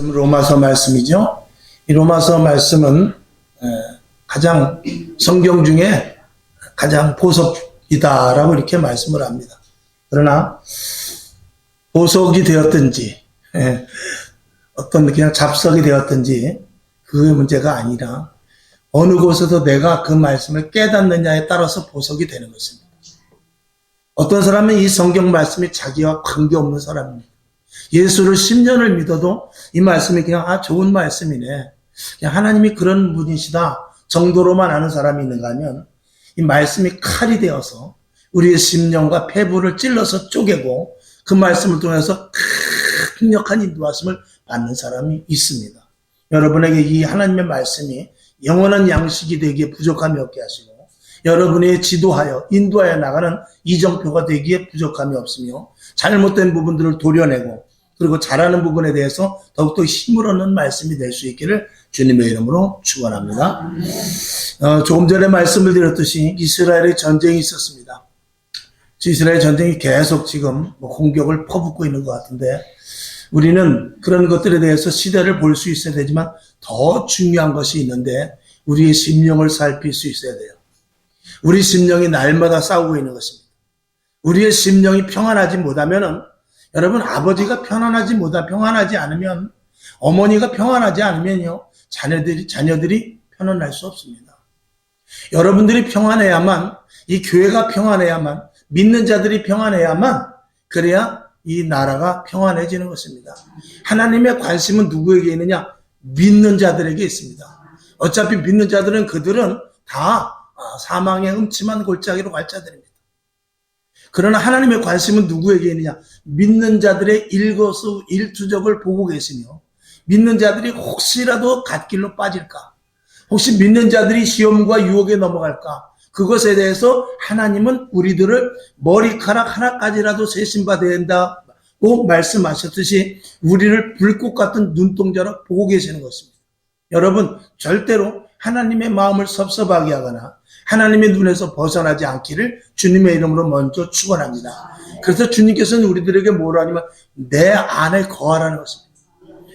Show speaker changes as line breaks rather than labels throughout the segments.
로마서 말씀이죠. 이 로마서 말씀은 가장 성경 중에 가장 보석이다라고 이렇게 말씀을 합니다. 그러나 보석이 되었든지 어떤 그냥 잡석이 되었든지 그의 문제가 아니라 어느 곳에서 내가 그 말씀을 깨닫느냐에 따라서 보석이 되는 것입니다. 어떤 사람은 이 성경 말씀이 자기와 관계없는 사람입니다. 예수를 10년을 믿어도 이 말씀이 그냥 좋은 말씀이네, 그냥 하나님이 그런 분이시다 정도로만 아는 사람이 있는가 하면 이 말씀이 칼이 되어서 우리의 심령과 폐부를 찔러서 쪼개고 그 말씀을 통해서 강력한 인도하심을 받는 사람이 있습니다. 여러분에게 이 하나님의 말씀이 영원한 양식이 되기에 부족함이 없게 하시고 여러분의 지도하여 인도하여 나가는 이정표가 되기에 부족함이 없으며 잘못된 부분들을 도려내고 그리고 잘하는 부분에 대해서 더욱더 힘을 얻는 말씀이 될 수 있기를 주님의 이름으로 축원합니다. 조금 전에 말씀을 드렸듯이 이스라엘의 전쟁이 있었습니다. 이스라엘 전쟁이 계속 지금 공격을 퍼붓고 있는 것 같은데 우리는 그런 것들에 대해서 시대를 볼 수 있어야 되지만 더 중요한 것이 있는데 우리의 심령을 살필 수 있어야 돼요. 우리 심령이 날마다 싸우고 있는 것입니다. 우리의 심령이 평안하지 못하면은 여러분 아버지가 평안하지 않으면 어머니가 평안하지 않으면요 자녀들이 편안할 수 없습니다. 여러분들이 평안해야만 이 교회가 평안해야만 믿는 자들이 평안해야만 그래야 이 나라가 평안해지는 것입니다. 하나님의 관심은 누구에게 있느냐? 믿는 자들에게 있습니다. 어차피 믿는 자들은 그들은 다 사망의 음침한 골짜기로 갈 자들입니다. 그러나 하나님의 관심은 누구에게 있느냐? 믿는 자들의 일거수일투족을 보고 계시며 믿는 자들이 혹시라도 갓길로 빠질까? 혹시 믿는 자들이 시험과 유혹에 넘어갈까? 그것에 대해서 하나님은 우리들을 머리카락 하나까지라도 세심받아야 된다고 말씀하셨듯이 우리를 불꽃 같은 눈동자로 보고 계시는 것입니다. 여러분 절대로 하나님의 마음을 섭섭하게 하거나 하나님의 눈에서 벗어나지 않기를 주님의 이름으로 먼저 축원합니다. 그래서 주님께서는 우리들에게 뭐라 하냐면 내 안에 거하라는 것입니다.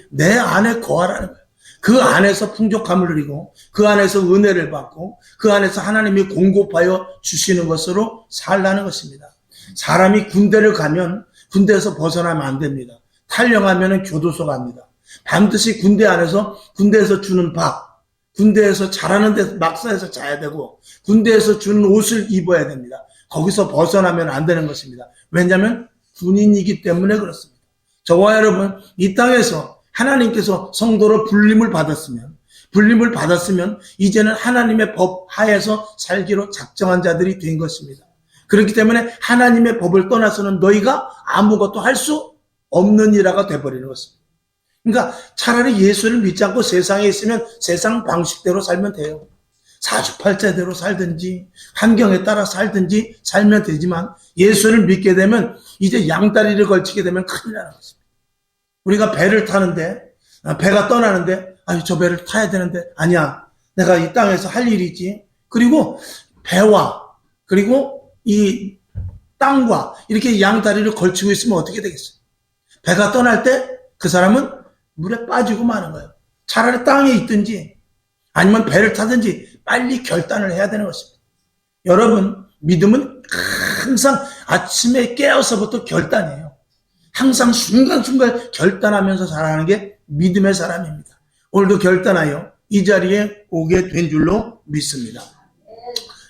내 안에 거하라는 거예요. 그 안에서 풍족함을 누리고 그 안에서 은혜를 받고 그 안에서 하나님이 공급하여 주시는 것으로 살라는 것입니다. 사람이 군대를 가면 군대에서 벗어나면 안 됩니다. 탈영하면 교도소 갑니다. 반드시 군대에서 주는 밥, 군대에서 자라는 데서 막사에서 자야 되고 군대에서 주는 옷을 입어야 됩니다. 거기서 벗어나면 안 되는 것입니다. 왜냐하면 군인이기 때문에 그렇습니다. 저와 여러분 이 땅에서 하나님께서 성도로 불림을 받았으면 이제는 하나님의 법 하에서 살기로 작정한 자들이 된 것입니다. 그렇기 때문에 하나님의 법을 떠나서는 너희가 아무것도 할 수 없는 이라가 돼버리는 것입니다. 그러니까 차라리 예수를 믿지 않고 세상에 있으면 세상 방식대로 살면 돼요. 사주팔자대로 살든지 환경에 따라 살든지 살면 되지만 예수를 믿게 되면 이제 양다리를 걸치게 되면 큰일 나는 것입니다. 우리가 배를 타는데 배가 떠나는데 저 배를 타야 되는데 아니야 내가 이 땅에서 할 일이 있지. 그리고 배와 그리고 이 땅과 이렇게 양다리를 걸치고 있으면 어떻게 되겠어요? 배가 떠날 때 그 사람은 물에 빠지고 마는 거예요. 차라리 땅에 있든지 아니면 배를 타든지 빨리 결단을 해야 되는 것입니다. 여러분 믿음은 항상 아침에 깨어서부터 결단이에요. 항상 순간순간 결단하면서 살아가는 게 믿음의 사람입니다. 오늘도 결단하여 이 자리에 오게 된 줄로 믿습니다.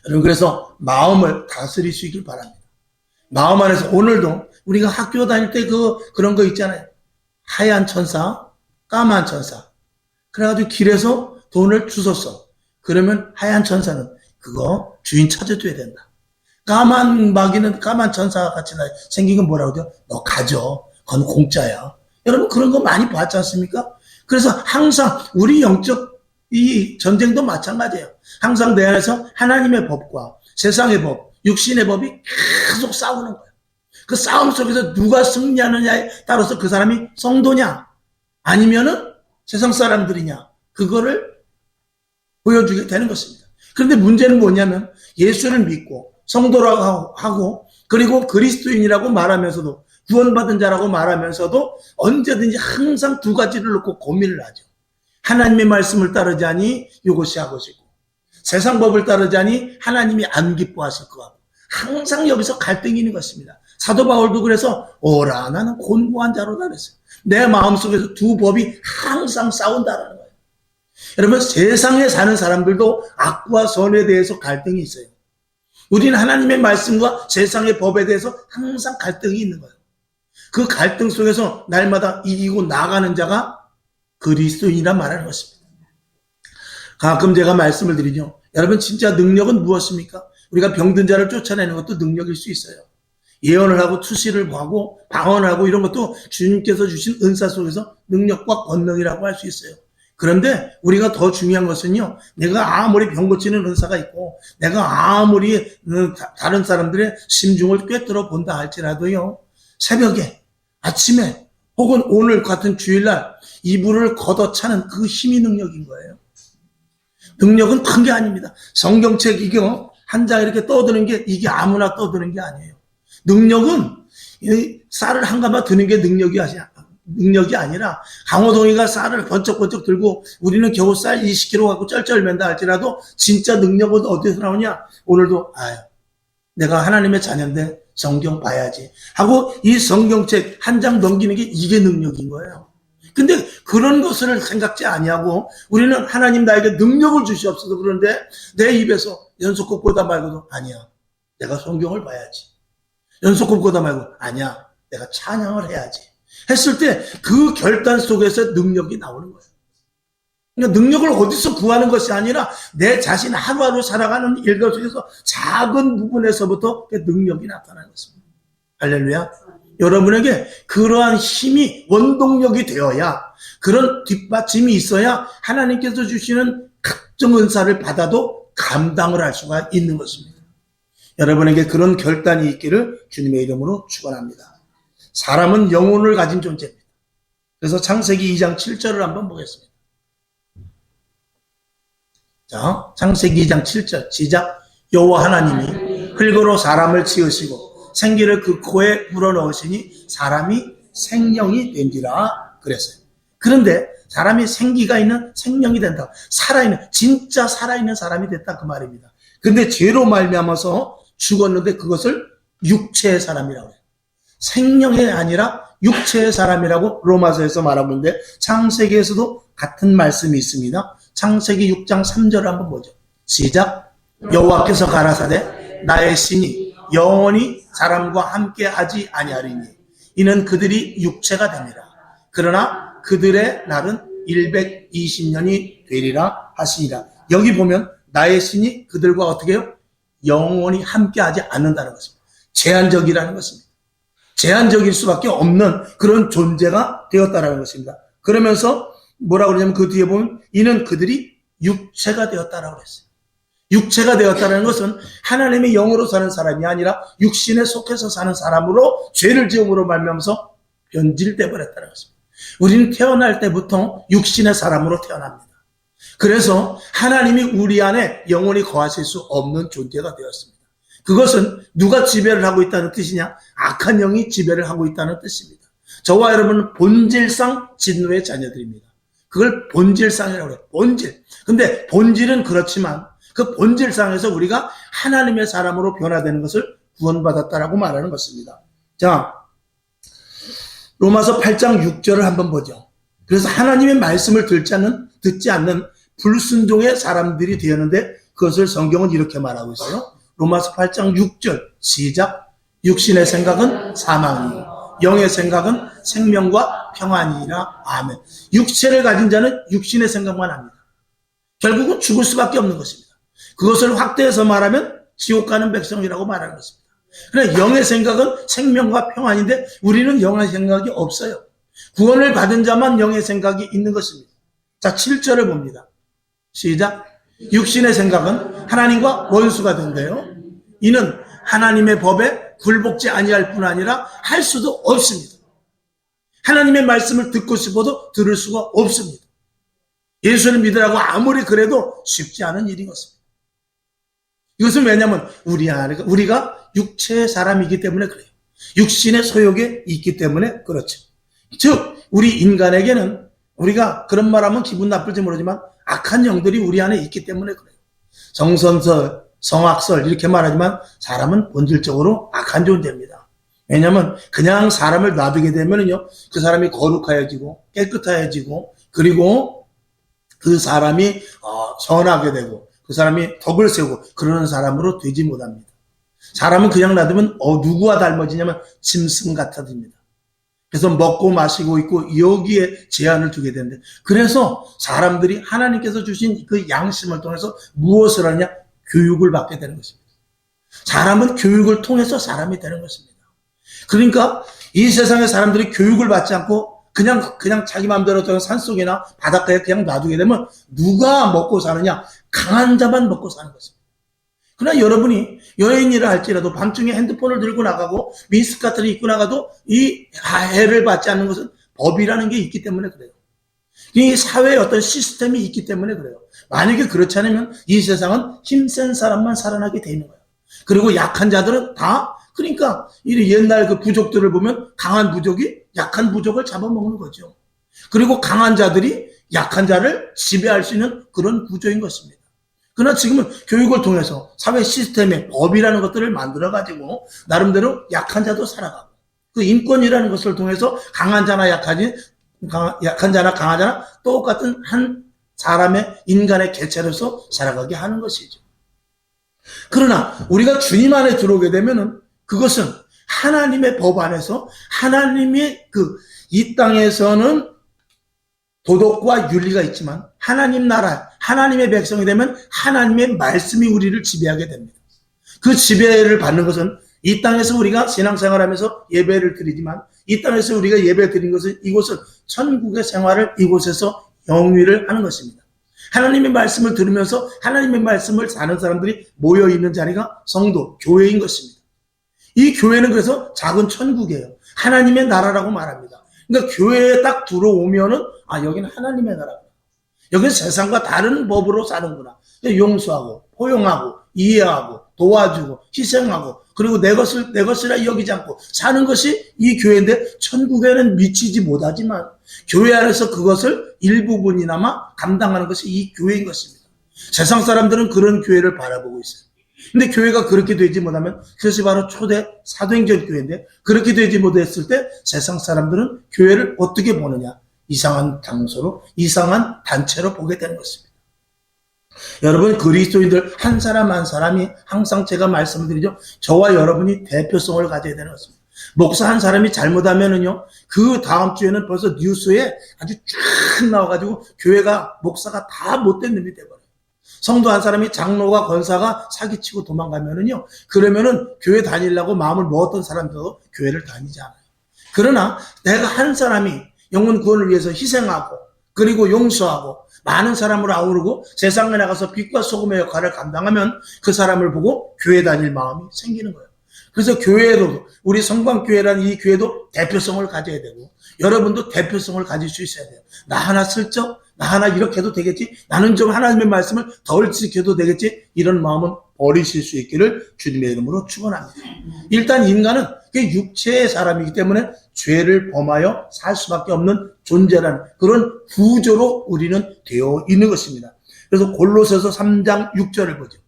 여러분 그래서 마음을 다스리시길 바랍니다. 마음 안에서 오늘도 우리가 학교 다닐 때 그런 거 있잖아요. 하얀 천사, 까만 천사. 그래가지고 길에서 돈을 주웠어. 그러면 하얀 천사는 그거 주인 찾아줘야 된다. 까만 마귀는 까만 천사 같이 생긴 건 뭐라고 해요? 너 가져. 그건 공짜야. 여러분 그런 거 많이 봤지 않습니까? 그래서 항상 우리 영적 이 전쟁도 마찬가지예요. 항상 내 안에서 하나님의 법과 세상의 법, 육신의 법이 계속 싸우는 거예요. 그 싸움 속에서 누가 승리하느냐에 따라서 그 사람이 성도냐 아니면은 세상 사람들이냐 그거를 보여주게 되는 것입니다. 그런데 문제는 뭐냐면 예수를 믿고 성도라고 하고 그리고 그리스도인이라고 말하면서도 구원받은 자라고 말하면서도 언제든지 항상 두 가지를 놓고 고민을 하죠. 하나님의 말씀을 따르자니 이것이 하고지고, 세상 법을 따르자니 하나님이 안 기뻐하실 것 같고, 항상 여기서 갈등이 있는 것입니다. 사도 바울도 그래서 오라 나는 곤고한 자로다 그랬어요. 내 마음속에서 두 법이 항상 싸운다라는 거예요. 여러분, 세상에 사는 사람들도 악과 선에 대해서 갈등이 있어요. 우리는 하나님의 말씀과 세상의 법에 대해서 항상 갈등이 있는 거예요. 그 갈등 속에서 날마다 이기고 나가는 자가 그리스도인이라 말하는 것입니다. 가끔 제가 말씀을 드리죠. 여러분, 진짜 능력은 무엇입니까? 우리가 병든 자를 쫓아내는 것도 능력일 수 있어요. 예언을 하고 투시를 하고 방언을 하고 이런 것도 주님께서 주신 은사 속에서 능력과 권능이라고 할 수 있어요. 그런데 우리가 더 중요한 것은요, 내가 아무리 병 고치는 은사가 있고 내가 아무리 다른 사람들의 심중을 꿰뚫어 본다 할지라도요, 새벽에, 아침에 혹은 오늘 같은 주일날 이불을 걷어차는 그 힘이 능력인 거예요. 능력은 큰 게 아닙니다. 성경책 이거 한 장 이렇게 떠드는 게 이게 아무나 떠드는 게 아니에요. 능력은 쌀을 한 가마 드는 게 능력이 아니라 강호동이가 쌀을 번쩍번쩍 들고 우리는 겨우 쌀 20kg 갖고 쩔쩔맨다 할지라도 진짜 능력은 어디서 나오냐? 오늘도 내가 하나님의 자녀인데 성경 봐야지 하고 이 성경책 한 장 넘기는 게 이게 능력인 거예요. 근데 그런 것을 생각지 아니하고 우리는 하나님 나에게 능력을 주시옵소서 그러는데 내 입에서 연속곡 보다 말고도 아니야, 내가 성경을 봐야지. 연속곡 보다 말고 아니야, 내가 찬양을 해야지 했을 때 그 결단 속에서 능력이 나오는 거예요. 그러니까 능력을 어디서 구하는 것이 아니라 내 자신 하루하루 살아가는 일과 속에서 작은 부분에서부터 능력이 나타나는 것입니다. 할렐루야. 여러분에게 그러한 힘이 원동력이 되어야, 그런 뒷받침이 있어야 하나님께서 주시는 각종 은사를 받아도 감당을 할 수가 있는 것입니다. 여러분에게 그런 결단이 있기를 주님의 이름으로 축원합니다. 사람은 영혼을 가진 존재입니다. 그래서 창세기 2장 7절을 한번 보겠습니다. 자, 창세기 2장 7절 시작. 여호와 하나님이 흙으로 사람을 지으시고 생기를 그 코에 불어넣으시니 사람이 생명이 된지라 그랬어요. 그런데 사람이 생기가 있는 생명이 된다. 살아있는, 진짜 살아있는 사람이 됐다 그 말입니다. 근데 죄로 말미암아서 죽었는데 그것을 육체의 사람이라고 해요. 생명이 아니라 육체의 사람이라고 로마서에서 말하고 있는데 창세기에서도 같은 말씀이 있습니다. 창세기 6장 3절을 한번 보죠. 시작. 여호와께서 가라사대 나의 신이 영원히 사람과 함께 하지 아니하리니 이는 그들이 육체가 됩니다. 그러나 그들의 날은 120년이 되리라 하시니라. 여기 보면 나의 신이 그들과 어떻게 해요? 영원히 함께 하지 않는다는 것입니다. 제한적이라는 것입니다. 제한적일 수밖에 없는 그런 존재가 되었다라는 것입니다. 그러면서 뭐라고 그러냐면 그 뒤에 보면 이는 그들이 육체가 되었다라고 했어요. 육체가 되었다는 것은 하나님의 영으로 사는 사람이 아니라 육신에 속해서 사는 사람으로 죄를 지음으로 말미암아서 변질돼 버렸다는 것입니다. 우리는 태어날 때부터 육신의 사람으로 태어납니다. 그래서 하나님이 우리 안에 영원히 거하실 수 없는 존재가 되었습니다. 그것은 누가 지배를 하고 있다는 뜻이냐? 악한 영이 지배를 하고 있다는 뜻입니다. 저와 여러분은 본질상 진노의 자녀들입니다. 그걸 본질상이라고 해요. 본질. 근데 본질은 그렇지만 그 본질상에서 우리가 하나님의 사람으로 변화되는 것을 구원받았다라고 말하는 것입니다. 자, 로마서 8장 6절을 한번 보죠. 그래서 하나님의 말씀을 듣지 않는 불순종의 사람들이 되었는데 그것을 성경은 이렇게 말하고 있어요. 로마서 8장 6절 시작. 육신의 생각은 사망이요 영의 생각은 생명과 평안이니라. 아멘. 육체를 가진 자는 육신의 생각만 합니다. 결국은 죽을 수밖에 없는 것입니다. 그것을 확대해서 말하면 지옥 가는 백성이라고 말하는 것입니다. 그러나 영의 생각은 생명과 평안인데 우리는 영의 생각이 없어요. 구원을 받은 자만 영의 생각이 있는 것입니다. 자, 7절을 봅니다. 시작. 육신의 생각은 하나님과 원수가 된대요. 이는 하나님의 법에 굴복지 아니할 뿐 아니라 할 수도 없습니다. 하나님의 말씀을 듣고 싶어도 들을 수가 없습니다. 예수를 믿으라고 아무리 그래도 쉽지 않은 일인 것입니다. 이것은 왜냐하면 우리가 육체의 사람이기 때문에 그래요. 육신의 소욕에 있기 때문에 그렇죠. 즉 우리 인간에게는 우리가 그런 말하면 기분 나쁠지 모르지만 악한 영들이 우리 안에 있기 때문에 그래요. 정선설, 성악설 이렇게 말하지만 사람은 본질적으로 악한 존재입니다. 왜냐하면 그냥 사람을 놔두게 되면요, 그 사람이 거룩해지고 깨끗해지고 그리고 그 사람이 선하게 되고 그 사람이 덕을 세우고 그러는 사람으로 되지 못합니다. 사람은 그냥 놔두면 누구와 닮아지냐면 짐승 같아집니다. 그래서 먹고 마시고 있고 여기에 제한을 두게 되는데, 그래서 사람들이 하나님께서 주신 그 양심을 통해서 무엇을 하냐? 교육을 받게 되는 것입니다. 사람은 교육을 통해서 사람이 되는 것입니다. 그러니까 이 세상의 사람들이 교육을 받지 않고 그냥 자기 마음대로 산속이나 바닷가에 그냥 놔두게 되면 누가 먹고 사느냐? 강한 자만 먹고 사는 것입니다. 그러나 여러분이 여행일을 할지라도 밤중에 핸드폰을 들고 나가고 미니스커트를 입고 나가도 이 해를 받지 않는 것은 법이라는 게 있기 때문에 그래요. 이 사회에 어떤 시스템이 있기 때문에 그래요. 만약에 그렇지 않으면 이 세상은 힘센 사람만 살아나게 돼 있는 거예요. 그리고 약한 자들은 다, 그러니까 옛날 그 부족들을 보면 강한 부족이 약한 부족을 잡아먹는 거죠. 그리고 강한 자들이 약한 자를 지배할 수 있는 그런 구조인 것입니다. 그러나 지금은 교육을 통해서 사회 시스템의 법이라는 것들을 만들어가지고 나름대로 약한 자도 살아가고, 그 인권이라는 것을 통해서 강한 자나 약한 자나 강한 자나 똑같은 한 사람의 인간의 개체로서 살아가게 하는 것이죠. 그러나 우리가 주님 안에 들어오게 되면은 그것은 하나님의 법 안에서 하나님의 이 땅에서는 도덕과 윤리가 있지만 하나님 나라, 하나님의 백성이 되면 하나님의 말씀이 우리를 지배하게 됩니다. 그 지배를 받는 것은 이 땅에서 우리가 신앙생활하면서 예배를 드리지만 이 땅에서 우리가 예배 드린 것은 이곳은 천국의 생활을 이곳에서 영위를 하는 것입니다. 하나님의 말씀을 들으면서 하나님의 말씀을 사는 사람들이 모여있는 자리가 성도, 교회인 것입니다. 이 교회는 그래서 작은 천국이에요. 하나님의 나라라고 말합니다. 그러니까 교회에 딱 들어오면은 여기는 하나님의 나라구나. 여기는 세상과 다른 법으로 사는구나. 용서하고 포용하고 이해하고 도와주고 희생하고 그리고 내 것이라 여기지 않고 사는 것이 이 교회인데, 천국에는 미치지 못하지만 교회 안에서 그것을 일부분이나마 감당하는 것이 이 교회인 것입니다. 세상 사람들은 그런 교회를 바라보고 있어요. 근데 교회가 그렇게 되지 못하면, 그것이 바로 초대 사도행전 교회인데, 그렇게 되지 못했을 때 세상 사람들은 교회를 어떻게 보느냐? 이상한 장소로, 이상한 단체로 보게 되는 것입니다. 여러분, 그리스도인들 한 사람 한 사람이 항상 제가 말씀드리죠. 저와 여러분이 대표성을 가져야 되는 것입니다. 목사 한 사람이 잘못하면은요, 그 다음 주에는 벌써 뉴스에 아주 쫙 나와가지고 교회가, 목사가 다 못된 놈이 돼버려요. 성도 한 사람이, 장로가, 권사가 사기치고 도망가면은요, 그러면은 교회 다니려고 마음을 먹었던 사람도 교회를 다니지 않아요. 그러나 내가 한 사람이 영혼 구원을 위해서 희생하고 그리고 용서하고 많은 사람을 아우르고 세상에 나가서 빛과 소금의 역할을 감당하면 그 사람을 보고 교회 다닐 마음이 생기는 거예요. 그래서 교회도, 우리 성광교회라는 이 교회도 대표성을 가져야 되고, 여러분도 대표성을 가질 수 있어야 돼요. 나 하나 슬쩍, 나 하나 이렇게 해도 되겠지, 나는 좀 하나님의 말씀을 덜 지켜도 되겠지, 이런 마음은 버리실 수 있기를 주님의 이름으로 축원합니다. 일단 인간은 육체의 사람이기 때문에 죄를 범하여 살 수밖에 없는 존재라는 그런 구조로 우리는 되어 있는 것입니다. 그래서 골로새서 3장 6절을 보죠.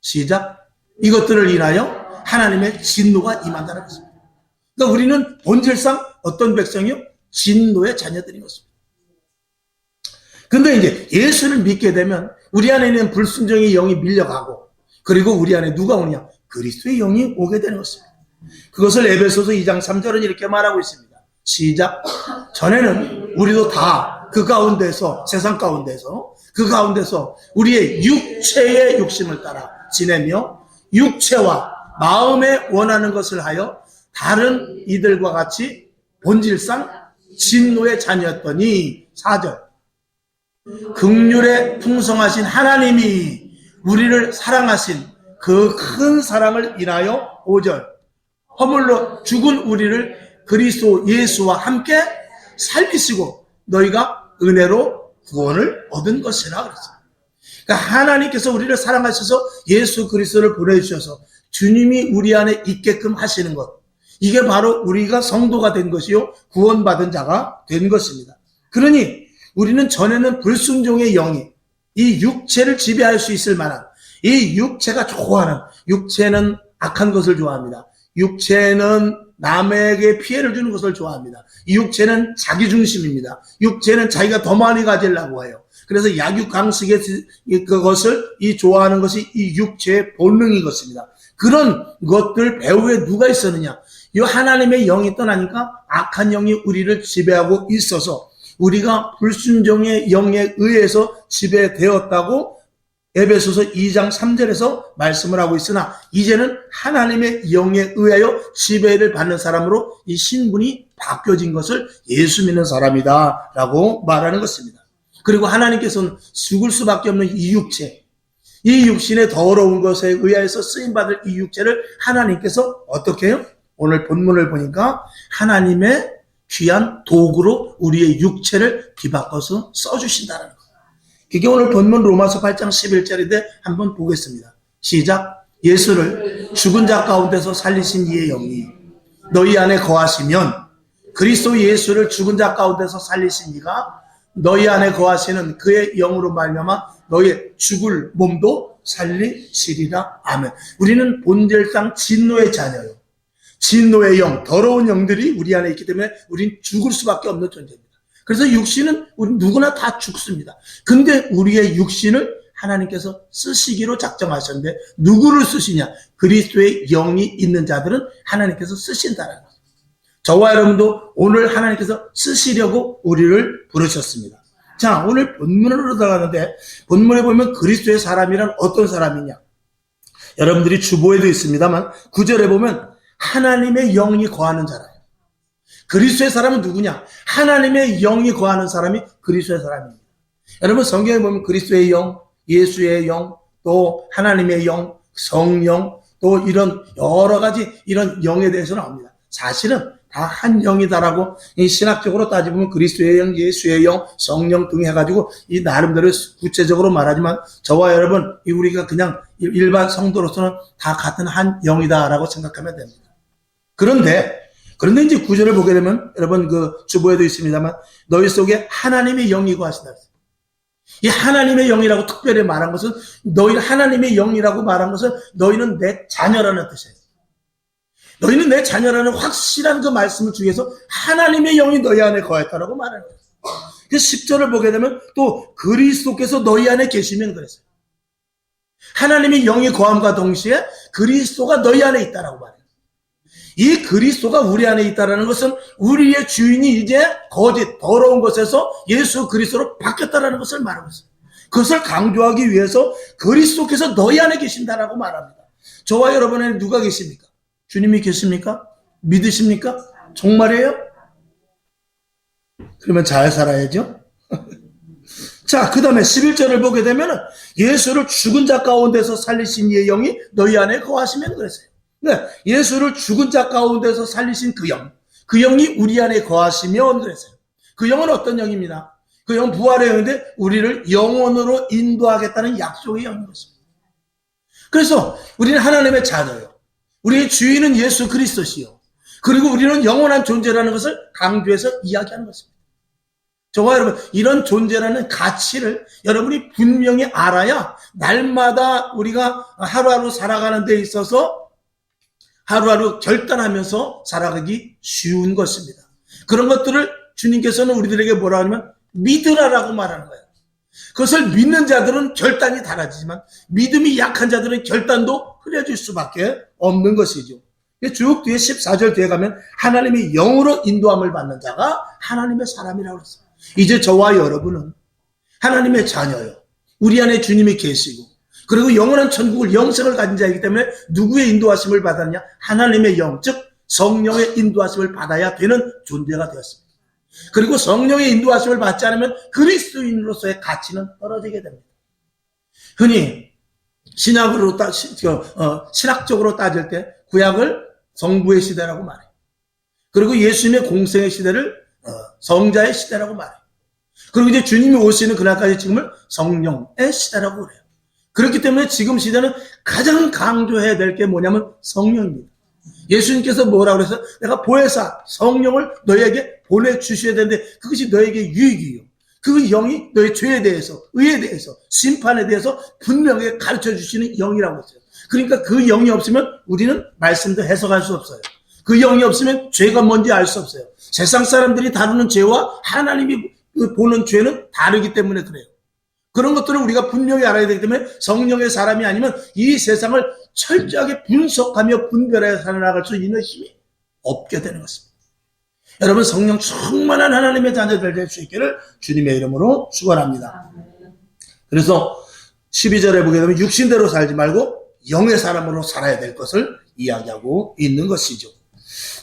시작. 이것들을 인하여 하나님의 진노가 임한다는 것입니다. 그러니까 우리는 본질상 어떤 백성이요? 진노의 자녀들인 것입니다. 근데 이제 예수를 믿게 되면 우리 안에 있는 불순종의 영이 밀려가고, 그리고 우리 안에 누가 오느냐? 그리스도의 영이 오게 되는 것입니다. 그것을 에베소서 2장 3절은 이렇게 말하고 있습니다. 시작. 전에는 우리도 다 그 가운데서, 세상 가운데서, 그 가운데서 우리의 육체의 욕심을 따라 지내며 육체와 마음에 원하는 것을 하여 다른 이들과 같이 본질상 진노의 자녀였더니, 4절. 긍휼에 풍성하신 하나님이 우리를 사랑하신 그 큰 사랑을 인하여, 5절. 허물로 죽은 우리를 그리스도 예수와 함께 살리시고 너희가 은혜로 구원을 얻은 것이라 그랬어요. 그러니까 하나님께서 우리를 사랑하셔서 예수 그리스도를 보내주셔서 주님이 우리 안에 있게끔 하시는 것, 이게 바로 우리가 성도가 된 것이요 구원받은 자가 된 것입니다. 그러니 우리는 전에는 불순종의 영이 이 육체를 지배할 수 있을 만한, 이 육체가 좋아하는, 육체는 악한 것을 좋아합니다. 육체는 남에게 피해를 주는 것을 좋아합니다. 이 육체는 자기중심입니다. 육체는 자기가 더 많이 가지려고 해요. 그래서 약육강식의 그것을 좋아하는 것이 이 육체의 본능인 것입니다. 그런 것들 배후에 누가 있었느냐? 이 하나님의 영이 떠나니까 악한 영이 우리를 지배하고 있어서 우리가 불순종의 영에 의해서 지배되었다고 에베소서 2장 3절에서 말씀을 하고 있으나 이제는 하나님의 영에 의하여 지배를 받는 사람으로 이 신분이 바뀌어진 것을 예수 믿는 사람이다 라고 말하는 것입니다. 그리고 하나님께서는 죽을 수밖에 없는 이 육체, 이 육신의 더러운 것에 의하여서 쓰임받을 이 육체를 하나님께서 어떻게 해요? 오늘 본문을 보니까 하나님의 귀한 도구로 우리의 육체를 뒤바꿔서 써주신다는 것. 그게 오늘 본문 로마서 8장 11절인데 한번 보겠습니다. 시작. 예수를 죽은 자 가운데서 살리신 이의 영이 너희 안에 거하시면 그리스도 예수를 죽은 자 가운데서 살리신 이가 너희 안에 거하시는 그의 영으로 말미암아 너희의 죽을 몸도 살리시리라. 아멘. 우리는 본질상 진노의 자녀요. 진노의 영, 더러운 영들이 우리 안에 있기 때문에 우린 죽을 수밖에 없는 존재입니다. 그래서 육신은 우리 누구나 다 죽습니다. 근데 우리의 육신을 하나님께서 쓰시기로 작정하셨는데 누구를 쓰시냐? 그리스도의 영이 있는 자들은 하나님께서 쓰신다는 거예요. 저와 여러분도 오늘 하나님께서 쓰시려고 우리를 부르셨습니다. 자, 오늘 본문으로 들어가는데 본문에 보면 그리스도의 사람이란 어떤 사람이냐? 여러분들이 주보에도 있습니다만 9절에 보면 하나님의 영이 거하는 자라요. 그리스도의 사람은 누구냐? 하나님의 영이 거하는 사람이 그리스도의 사람입니다. 여러분 성경에 보면 그리스도의 영, 예수의 영, 또 하나님의 영, 성령, 또 이런 여러 가지 이런 영에 대해서 나옵니다. 사실은 다 한 영이다라고 이 신학적으로 따지면 그리스도의 영, 예수의 영, 성령 등 해가지고 이 나름대로 구체적으로 말하지만 저와 여러분 우리가 그냥 일반 성도로서는 다 같은 한 영이다라고 생각하면 됩니다. 그런데 이제 구절을 보게 되면 여러분 그 주보에도 있습니다만 너희 속에 하나님의 영이 거하신다. 이 하나님의 영이라고 특별히 말한 것은 너희 하나님의 영이라고 말한 것은 너희는 내 자녀라는 뜻이에요. 너희는 내 자녀라는 확실한 그 말씀을 중에서 하나님의 영이 너희 안에 거했다라고 말하는 거예요. 그 10절을 보게 되면 또 그리스도께서 너희 안에 계시면 그랬어요. 하나님의 영이 거함과 동시에 그리스도가 너희 안에 있다라고 말해요. 이 그리스도가 우리 안에 있다는 것은 우리의 주인이 이제 거짓, 더러운 것에서 예수 그리스도로 바뀌었다는 것을 말하고 있어요. 그것을 강조하기 위해서 그리스도께서 너희 안에 계신다라고 말합니다. 저와 여러분에는 누가 계십니까? 주님이 계십니까? 믿으십니까? 정말이에요? 그러면 잘 살아야죠. 자, 그 다음에 11절을 보게 되면 예수를 죽은 자 가운데서 살리신 이의 영이 너희 안에 거하시면 그랬어요. 네, 예수를 죽은 자 가운데서 살리신 그 영, 그 영이 우리 안에 거하시면 그랬어요. 그 영은 어떤 영입니다. 그 영은 부활의 영인데 우리를 영원으로 인도하겠다는 약속의 영인 것입니다. 그래서 우리는 하나님의 자녀요. 우리의 주인은 예수 그리스도시요. 그리고 우리는 영원한 존재라는 것을 강조해서 이야기하는 것입니다. 저와 여러분 이런 존재라는 가치를 여러분이 분명히 알아야 날마다 우리가 하루하루 살아가는 데 있어서 하루하루 결단하면서 살아가기 쉬운 것입니다. 그런 것들을 주님께서는 우리들에게 뭐라 하냐면 믿으라라고 말하는 거예요. 그것을 믿는 자들은 결단이 달라지지만 믿음이 약한 자들은 결단도 흐려질 수밖에 없는 것이죠. 쭉 뒤에 14절 뒤에 가면 하나님의 영으로 인도함을 받는 자가 하나님의 사람이라고 했어요. 이제 저와 여러분은 하나님의 자녀요. 우리 안에 주님이 계시고 그리고 영원한 천국을 영생을 가진 자이기 때문에 누구의 인도하심을 받았냐? 하나님의 영, 즉 성령의 인도하심을 받아야 되는 존재가 되었습니다. 그리고 성령의 인도하심을 받지 않으면 그리스도인으로서의 가치는 떨어지게 됩니다. 흔히 신학적으로 따질 때 구약을 성부의 시대라고 말해요. 그리고 예수님의 공생의 시대를 성자의 시대라고 말해요. 그리고 이제 주님이 오시는 그날까지 지금을 성령의 시대라고 그래요. 그렇기 때문에 지금 시대는 가장 강조해야 될 게 뭐냐면 성령입니다. 예수님께서 뭐라고 그래서 내가 보혜사 성령을 너희에게 보내주셔야 되는데 그것이 너에게 유익이요. 그 영이 너의 죄에 대해서, 의에 대해서, 심판에 대해서 분명하게 가르쳐 주시는 영이라고 했어요. 그러니까 그 영이 없으면 우리는 말씀도 해석할 수 없어요. 그 영이 없으면 죄가 뭔지 알 수 없어요. 세상 사람들이 다루는 죄와 하나님이 보는 죄는 다르기 때문에 그래요. 그런 것들을 우리가 분명히 알아야 되기 때문에 성령의 사람이 아니면 이 세상을 철저하게 분석하며 분별해 살아나갈 수 있는 힘이 없게 되는 것입니다. 여러분 성령 충만한 하나님의 자녀들 될 수 있기를 주님의 이름으로 축원합니다. 그래서 12절에 보게 되면 육신대로 살지 말고 영의 사람으로 살아야 될 것을 이야기하고 있는 것이죠.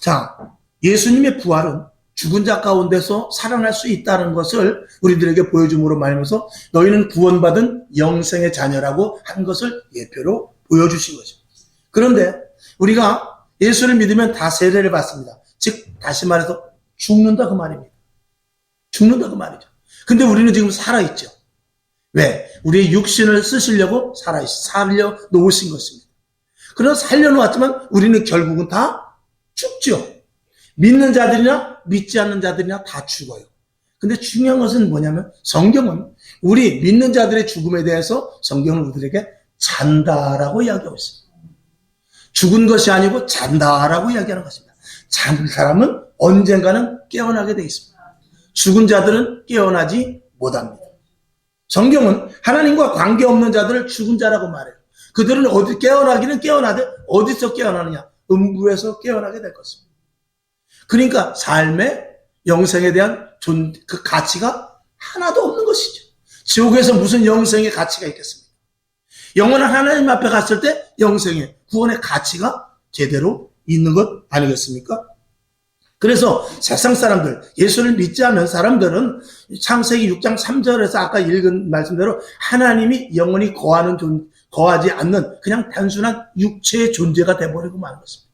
자, 예수님의 부활은 죽은 자 가운데서 살아날 수 있다는 것을 우리들에게 보여줌으로 말하면서 너희는 구원받은 영생의 자녀라고 한 것을 예표로 보여주신 거죠. 그런데 우리가 예수를 믿으면 다 세례를 받습니다. 즉 다시 말해서 죽는다 그 말입니다. 죽는다 그 말이죠. 근데 우리는 지금 살아있죠. 왜? 우리의 육신을 쓰시려고 살려놓으신 것입니다. 그러나 살려놓았지만 우리는 결국은 다 죽죠. 믿는 자들이나 믿지 않는 자들이나 다 죽어요. 근데 중요한 것은 뭐냐면 성경은 우리 믿는 자들의 죽음에 대해서 성경은 우리들에게 잔다라고 이야기하고 있습니다. 죽은 것이 아니고 잔다라고 이야기하는 것입니다. 잔 사람은 언젠가는 깨어나게 되어 있습니다. 죽은 자들은 깨어나지 못합니다. 성경은 하나님과 관계없는 자들을 죽은 자라고 말해요. 그들은 어디 깨어나기는 깨어나되 어디서 깨어나느냐? 음부에서 깨어나게 될 것입니다. 그러니까 삶의 영생에 대한 그 가치가 하나도 없는 것이죠. 지옥에서 무슨 영생의 가치가 있겠습니까? 영원한 하나님 앞에 갔을 때 영생의 구원의 가치가 제대로 있는 것 아니겠습니까? 그래서 세상 사람들, 예수를 믿지 않는 사람들은 창세기 6장 3절에서 아까 읽은 말씀대로 하나님이 영원히 거하지 않는 그냥 단순한 육체의 존재가 돼버리고 마는 것입니다.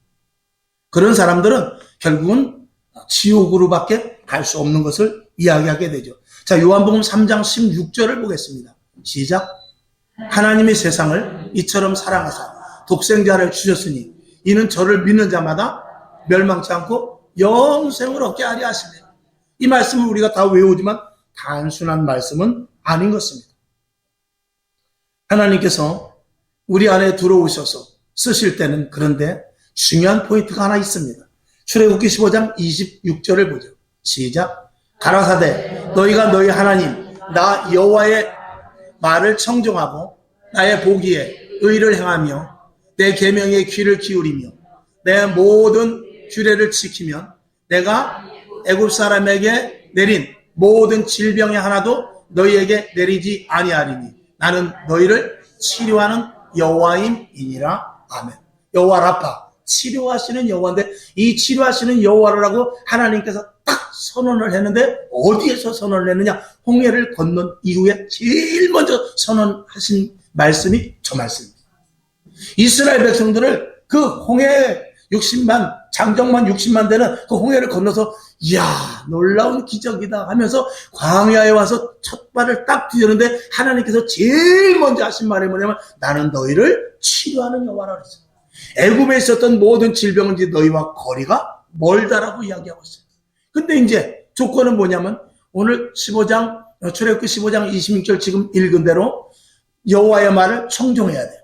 그런 사람들은 결국은 지옥으로밖에 갈 수 없는 것을 이야기하게 되죠. 자, 요한복음 3장 16절을 보겠습니다. 시작. 하나님이 세상을 이처럼 사랑하사 독생자를 주셨으니 이는 저를 믿는 자마다 멸망치 않고 영생을 얻게 하려 하십니다. 이 말씀을 우리가 다 외우지만 단순한 말씀은 아닌 것입니다. 하나님께서 우리 안에 들어오셔서 쓰실 때는 그런데 중요한 포인트가 하나 있습니다. 출애굽기 15장 26절을 보죠. 시작. 가라사대 너희가 너희 하나님 나 여호와의 말을 청종하고 나의 보기에 의를 행하며 내 계명에 귀를 기울이며 내 모든 규례를 지키면 내가 애굽 사람에게 내린 모든 질병의 하나도 너희에게 내리지 아니하리니 나는 너희를 치료하는 여호와임이니라. 아멘. 여호와 라파, 치료하시는 여호와인데 이 치료하시는 여호와라고 하나님께서 딱 선언을 했는데 어디에서 선언을 했느냐? 홍해를 건넌 이후에 제일 먼저 선언하신 말씀이 저 말씀입니다. 이스라엘 백성들을 그 홍해 60만 장정만 60만 되는 그 홍해를 건너서 이야 놀라운 기적이다 하면서 광야에 와서 첫 발을 딱 디뎠는데 하나님께서 제일 먼저 하신 말이 뭐냐면 나는 너희를 치료하는 여호와라 그랬어요. 애굽에 있었던 모든 질병은 이제 너희와 거리가 멀다라고 이야기하고 있어요. 근데 이제 조건은 뭐냐면 오늘 15장 출애굽기 15장 26절 지금 읽은 대로 여호와의 말을 청종해야 돼요.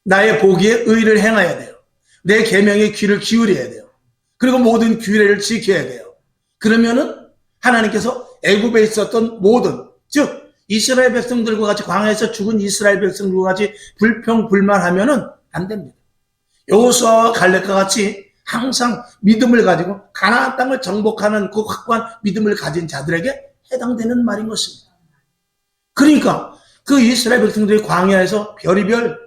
나의 보기에 의를 행해야 돼요. 내 계명에 귀를 기울여야 돼요. 그리고 모든 규례를 지켜야 돼요. 그러면은 하나님께서 애굽에 있었던 모든 즉 이스라엘 백성들과 같이 광야에서 죽은 이스라엘 백성들과 같이 불평불만하면은 안 됩니다. 여호수아와 갈렙과 같이 항상 믿음을 가지고 가나안 땅을 정복하는 그 확고한 믿음을 가진 자들에게 해당되는 말인 것입니다. 그러니까 그 이스라엘 백성들이 광야에서 별의별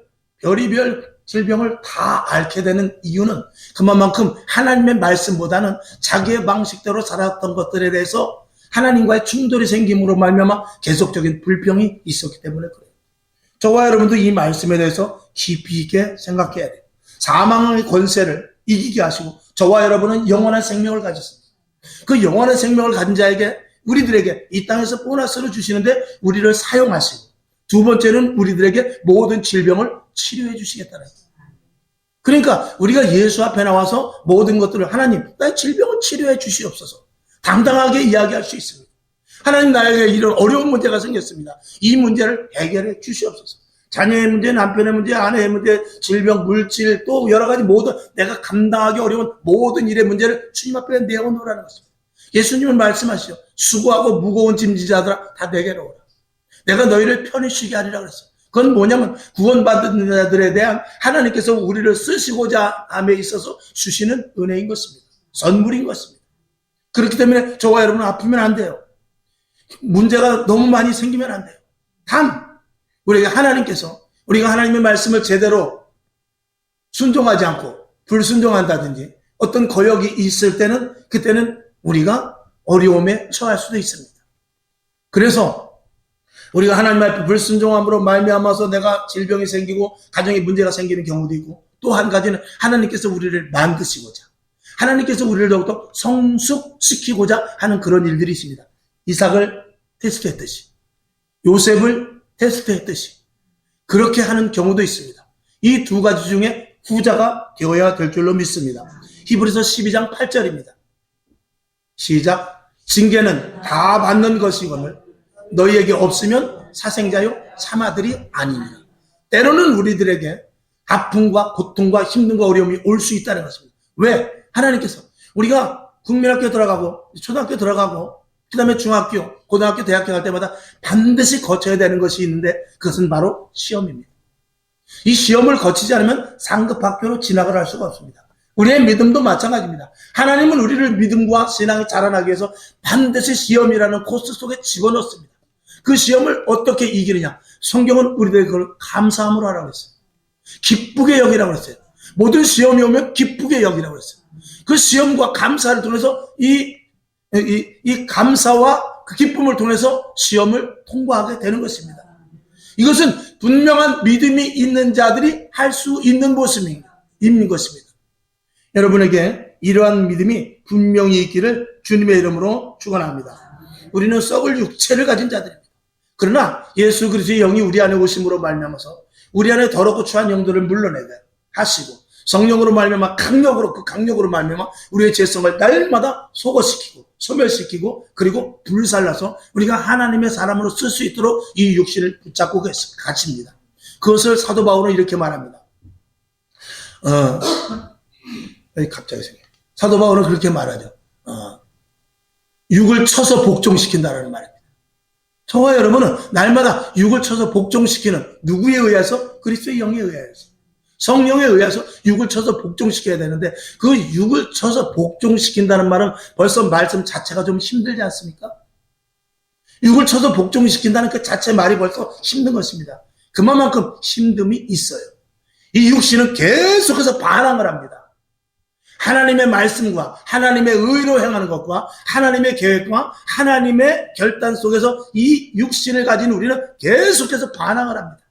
질병을 다 앓게 되는 이유는 그만큼 하나님의 말씀보다는 자기의 방식대로 살았던 것들에 대해서 하나님과의 충돌이 생김으로 말미암아 계속적인 불평이 있었기 때문에 그래요. 저와 여러분도 이 말씀에 대해서 깊이 있게 생각해야 돼요. 사망의 권세를 이기게 하시고 저와 여러분은 영원한 생명을 가졌습니다. 그 영원한 생명을 가진 자에게 우리들에게 이 땅에서 보너스를 주시는데 우리를 사용하시고 두 번째는 우리들에게 모든 질병을 치료해 주시겠다는 거예요. 그러니까 우리가 예수 앞에 나와서 모든 것들을 하나님, 나의 질병을 치료해 주시옵소서. 당당하게 이야기할 수 있습니다. 하나님, 나에게 이런 어려운 문제가 생겼습니다. 이 문제를 해결해 주시옵소서. 자녀의 문제, 남편의 문제, 아내의 문제, 질병, 물질, 또 여러 가지 모든 내가 감당하기 어려운 모든 일의 문제를 주님 앞에 내어놓으라는 것입니다. 예수님은 말씀하시죠. 수고하고 무거운 짐지자들아 다 내게로 오라. 내가 너희를 편히 쉬게 하리라 그랬어요. 그건 뭐냐면 구원받은 자들에 대한 하나님께서 우리를 쓰시고자 함에 있어서 주시는 은혜인 것입니다. 선물인 것입니다. 그렇기 때문에 저와 여러분은 아프면 안 돼요. 문제가 너무 많이 생기면 안 돼요. 단 우리가 하나님의 말씀을 제대로 순종하지 않고 불순종한다든지 어떤 거역이 있을 때는 그때는 우리가 어려움에 처할 수도 있습니다. 그래서 우리가 하나님 앞에 불순종함으로 말미암아서 내가 질병이 생기고 가정에 문제가 생기는 경우도 있고, 또 한 가지는 하나님께서 우리를 만드시고자, 하나님께서 우리를 더욱더 성숙시키고자 하는 그런 일들이 있습니다. 이삭을 테스트했듯이, 요셉을 테스트했듯이 그렇게 하는 경우도 있습니다. 이 두 가지 중에 후자가 되어야 될 줄로 믿습니다. 히브리서 12장 8절입니다. 시작. 징계는 다 받는 것이거늘 너희에게 없으면 사생자요 참 아들이 아니니라. 때로는 우리들에게 아픔과 고통과 힘듦과 어려움이 올 수 있다는 것입니다. 왜? 하나님께서 우리가 국민학교 들어가고 초등학교 들어가고 그 다음에 중학교, 고등학교, 대학교 갈 때마다 반드시 거쳐야 되는 것이 있는데 그것은 바로 시험입니다. 이 시험을 거치지 않으면 상급 학교로 진학을 할 수가 없습니다. 우리의 믿음도 마찬가지입니다. 하나님은 우리를 믿음과 신앙이 자라나기 위해서 반드시 시험이라는 코스 속에 집어넣습니다. 그 시험을 어떻게 이기느냐? 성경은 우리들에게 그걸 감사함으로 하라고 했어요. 기쁘게 여기라고 했어요. 모든 시험이 오면 기쁘게 여기라고 했어요. 그 시험과 감사를 통해서 이 감사와 그 기쁨을 통해서 시험을 통과하게 되는 것입니다. 이것은 분명한 믿음이 있는 자들이 할 수 있는 모습인 것입니다. 여러분에게 이러한 믿음이 분명히 있기를 주님의 이름으로 축원합니다. 우리는 썩을 육체를 가진 자들입니다. 그러나 예수 그리스도의 영이 우리 안에 오심으로 말미암아서 우리 안에 더럽고 추한 영들을 물러내게 하시고 성령으로 말미암아 강력으로 말미암아 우리의 죄성을 날마다 소거시키고 소멸시키고 그리고 불살라서 우리가 하나님의 사람으로 쓸 수 있도록 이 육신을 붙잡고 가십니다. 그것을 사도 바울은 이렇게 말합니다. 갑자기 생겨. 사도 바울은 그렇게 말하죠. 육을 쳐서 복종시킨다는 말입니다. 저와 여러분은 날마다 육을 쳐서 복종시키는 누구에 의해서? 그리스도의 영에 의해서. 성령에 의해서 육을 쳐서 복종시켜야 되는데 그 육을 쳐서 복종시킨다는 말은 벌써 말씀 자체가 좀 힘들지 않습니까? 육을 쳐서 복종시킨다는 그 자체 말이 벌써 힘든 것입니다. 그만큼 힘듦이 있어요. 이 육신은 계속해서 반항을 합니다. 하나님의 말씀과 하나님의 의로 행하는 것과 하나님의 계획과 하나님의 결단 속에서 이 육신을 가진 우리는 계속해서 반항을 합니다.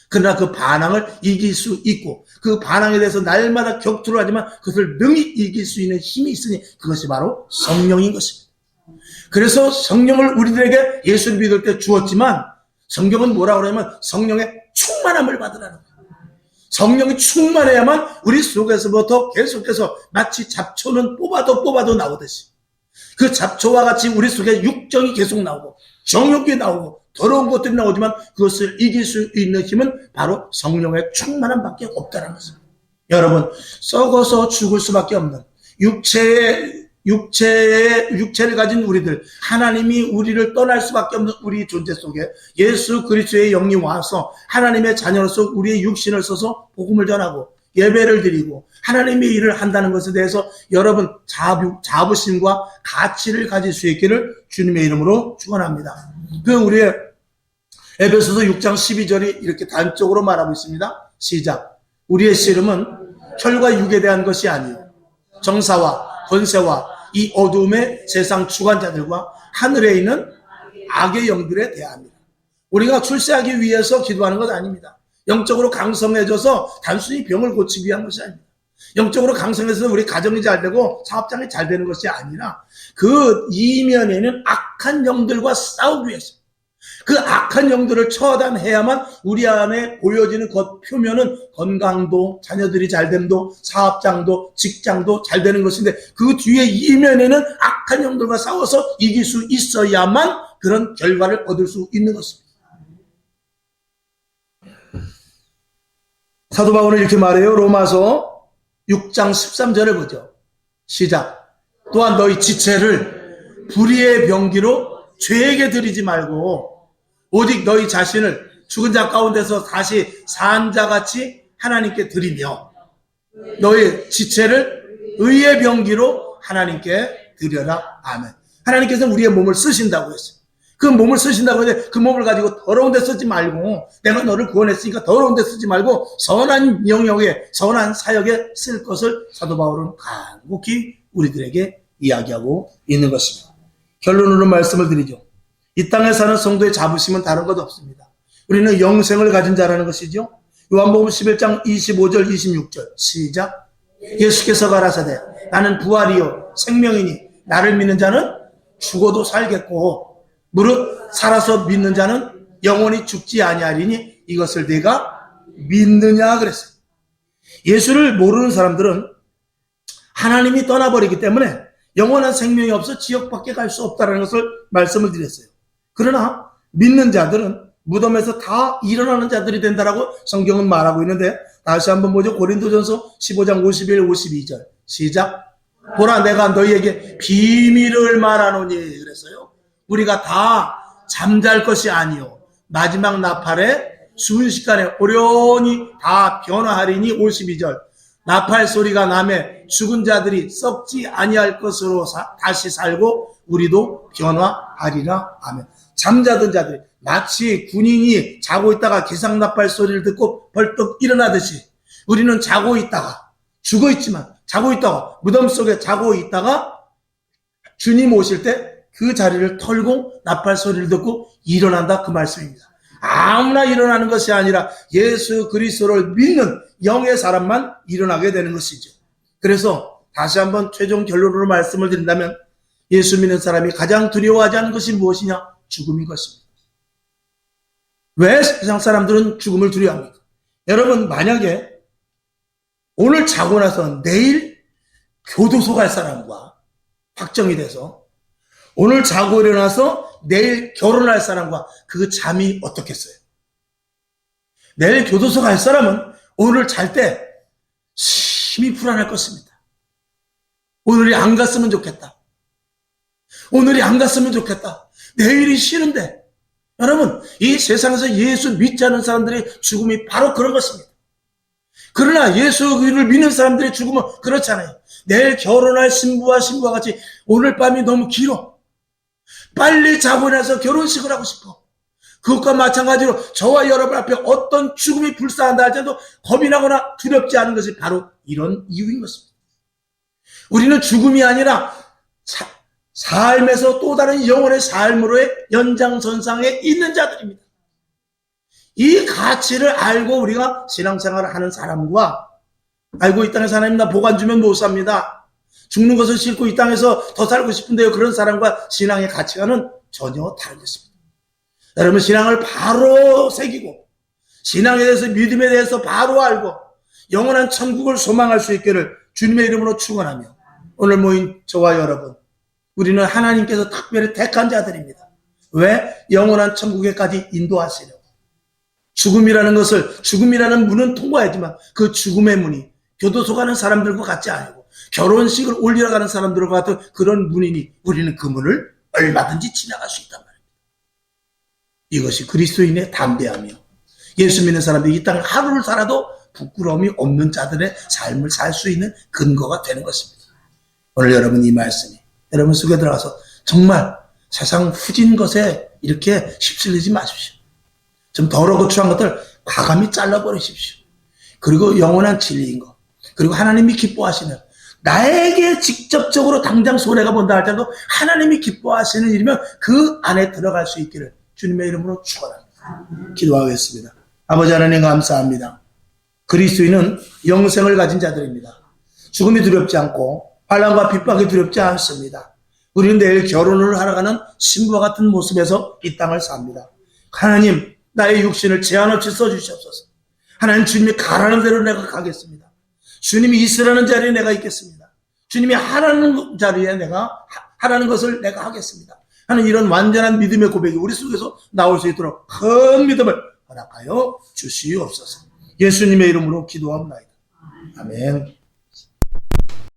그러나 그 반항을 이길 수 있고 그 반항에 대해서 날마다 격투를 하지만 그것을 능히 이길 수 있는 힘이 있으니 그것이 바로 성령인 것입니다. 그래서 성령을 우리들에게 예수를 믿을 때 주었지만 성경은 뭐라고 그러냐면 성령의 충만함을 받으라는 거예요. 성령이 충만해야만 우리 속에서부터 계속해서 마치 잡초는 뽑아도 나오듯이 그 잡초와 같이 우리 속에 육정이 계속 나오고 정욕이 나오고 더러운 것들이 나오지만 그것을 이길 수 있는 힘은 바로 성령의 충만함밖에 없다는 것입니다. 여러분, 썩어서 죽을 수밖에 없는 육체를 가진 우리들, 하나님이 우리를 떠날 수밖에 없는 우리 존재 속에 예수 그리스도의 영이 와서 하나님의 자녀로서 우리의 육신을 써서 복음을 전하고 예배를 드리고 하나님의 일을 한다는 것에 대해서 여러분 자부심과 가치를 가질 수 있기를 주님의 이름으로 축원합니다. 그 우리의 에베소서 6장 12절이 이렇게 단적으로 말하고 있습니다. 시작. 우리의 씨름은 혈과 육에 대한 것이 아니요 정사와 권세와 이 어두움의 세상 주관자들과 하늘에 있는 악의 영들에 대합니다. 우리가 출세하기 위해서 기도하는 것 아닙니다. 영적으로 강성해져서 단순히 병을 고치기 위한 것이 아닙니다. 영적으로 강성해서 우리 가정이 잘 되고 사업장이 잘 되는 것이 아니라 그 이면에는 악한 영들과 싸우기 위해서 그 악한 영들을 처단해야만 우리 안에 보여지는 겉 표면은 건강도, 자녀들이 잘됨도, 사업장도, 직장도 잘 되는 것인데, 그 뒤에 이면에는 악한 영들과 싸워서 이길 수 있어야만 그런 결과를 얻을 수 있는 것입니다. 사도 바울은 이렇게 말해요. 로마서 6장 13절을 보죠. 시작. 또한 너희 지체를 불의의 병기로 죄에게 드리지 말고 오직 너희 자신을 죽은 자 가운데서 다시 산 자같이 하나님께 드리며 너희 지체를 의의 병기로 하나님께 드려라. 아멘. 하나님께서 우리의 몸을 쓰신다고 했어요. 그 몸을 쓰신다고 했는데 그 몸을 가지고 더러운 데 쓰지 말고, 내가 너를 구원했으니까 더러운 데 쓰지 말고 선한 영역에, 선한 사역에 쓸 것을 사도 바울은 간곡히 우리들에게 이야기하고 있는 것입니다. 결론으로 말씀을 드리죠. 이 땅에 사는 성도의 자부심은 다른 것 없습니다. 우리는 영생을 가진 자라는 것이죠. 요한복음 11장 25절 26절 시작. 예수께서 가라사대 나는 부활이요 생명이니 나를 믿는 자는 죽어도 살겠고 무릇 살아서 믿는 자는 영원히 죽지 아니하리니 이것을 네가 믿느냐 그랬어요. 예수를 모르는 사람들은 하나님이 떠나버리기 때문에 영원한 생명이 없어 지옥 밖에 갈 수 없다는 것을 말씀을 드렸어요. 그러나 믿는 자들은 무덤에서 다 일어나는 자들이 된다라고 성경은 말하고 있는데, 다시 한번 보죠. 고린도전서 15장 51, 52절 시작. 보라 내가 너희에게 비밀을 말하노니 그랬어요. 우리가 다 잠잘 것이 아니요 마지막 나팔에 순식간에 오련히 다 변화하리니 52절. 나팔 소리가 나매 죽은 자들이 썩지 아니할 것으로 다시 살고 우리도 변화하리라. 아멘. 잠자던 자들이 마치 군인이 자고 있다가 기상나팔 소리를 듣고 벌떡 일어나듯이 우리는 자고 있다가, 죽어 있지만 자고 있다가, 무덤 속에 자고 있다가 주님 오실 때 그 자리를 털고 나팔 소리를 듣고 일어난다, 그 말씀입니다. 아무나 일어나는 것이 아니라 예수 그리스도를 믿는 영의 사람만 일어나게 되는 것이죠. 그래서 다시 한번 최종 결론으로 말씀을 드린다면 예수 믿는 사람이 가장 두려워하지 않는 것이 무엇이냐? 죽음인 것입니다. 왜 세상 사람들은 죽음을 두려워합니까? 여러분, 만약에 오늘 자고 나서 내일 교도소 갈 사람과 확정이 돼서 오늘 자고 일어나서 내일 결혼할 사람과 그 잠이 어떻겠어요? 내일 교도소 갈 사람은 오늘 잘 때 심히 불안할 것입니다. 오늘이 안 갔으면 좋겠다. 오늘이 안 갔으면 좋겠다. 내일이 싫은데. 여러분, 이 세상에서 예수 믿지 않는 사람들의 죽음이 바로 그런 것입니다. 그러나 예수를 믿는 사람들의 죽음은 그렇잖아요. 내일 결혼할 신부와 신부와 같이 오늘 밤이 너무 길어. 빨리 자고 나서 결혼식을 하고 싶어. 그것과 마찬가지로 저와 여러분 앞에 어떤 죽음이 불사한다 할지라도 겁이 나거나 두렵지 않은 것이 바로 이런 이유인 것입니다. 우리는 죽음이 아니라 삶에서 또 다른 영혼의 삶으로의 연장선상에 있는 자들입니다. 이 가치를 알고 우리가 신앙생활을 하는 사람과 알고 이 땅에 하나님 나 복 안 주면 못 삽니다. 죽는 것을 싫고 이 땅에서 더 살고 싶은데요. 그런 사람과 신앙의 가치관은 전혀 다른 것입니다. 여러분, 신앙을 바로 새기고 신앙에 대해서, 믿음에 대해서 바로 알고 영원한 천국을 소망할 수 있기를 주님의 이름으로 축원하며, 오늘 모인 저와 여러분, 우리는 하나님께서 특별히 택한 자들입니다. 왜? 영원한 천국에까지 인도하시려고. 죽음이라는 문은 통과하지만 그 죽음의 문이 교도소 가는 사람들과 같지 않고 결혼식을 올리러 가는 사람들과 같은 그런 문이니 우리는 그 문을 얼마든지 지나갈 수 있단 말입니다. 이것이 그리스도인의 담대함이요, 예수 믿는 사람들이 이 땅을 하루를 살아도 부끄러움이 없는 자들의 삶을 살 수 있는 근거가 되는 것입니다. 오늘 여러분 이 말씀이 여러분 속에 들어가서 정말 세상 후진 것에 이렇게 휩쓸리지 마십시오. 좀 더러고 추한 것들 과감히 잘라버리십시오. 그리고 영원한 진리인 것, 그리고 하나님이 기뻐하시는, 나에게 직접적으로 당장 손해가 본다 할지라도 하나님이 기뻐하시는 일이면 그 안에 들어갈 수 있기를 주님의 이름으로 축원합니다. 기도하겠습니다. 아버지 하나님 감사합니다. 그리스도인은 영생을 가진 자들입니다. 죽음이 두렵지 않고 환난과 핍박이 두렵지 않습니다. 우리는 내일 결혼을 하러 가는 신부와 같은 모습에서 이 땅을 삽니다. 하나님, 나의 육신을 제한 없이 써주시옵소서. 하나님, 주님이 가라는 대로 내가 가겠습니다. 주님이 있으라는 자리에 내가 있겠습니다. 주님이 하라는 자리에 내가 하라는 것을 내가 하겠습니다 하는 이런 완전한 믿음의 고백이 우리 속에서 나올 수 있도록 큰 믿음을 허락하여 주시옵소서. 예수님의 이름으로 기도합니다. 아멘.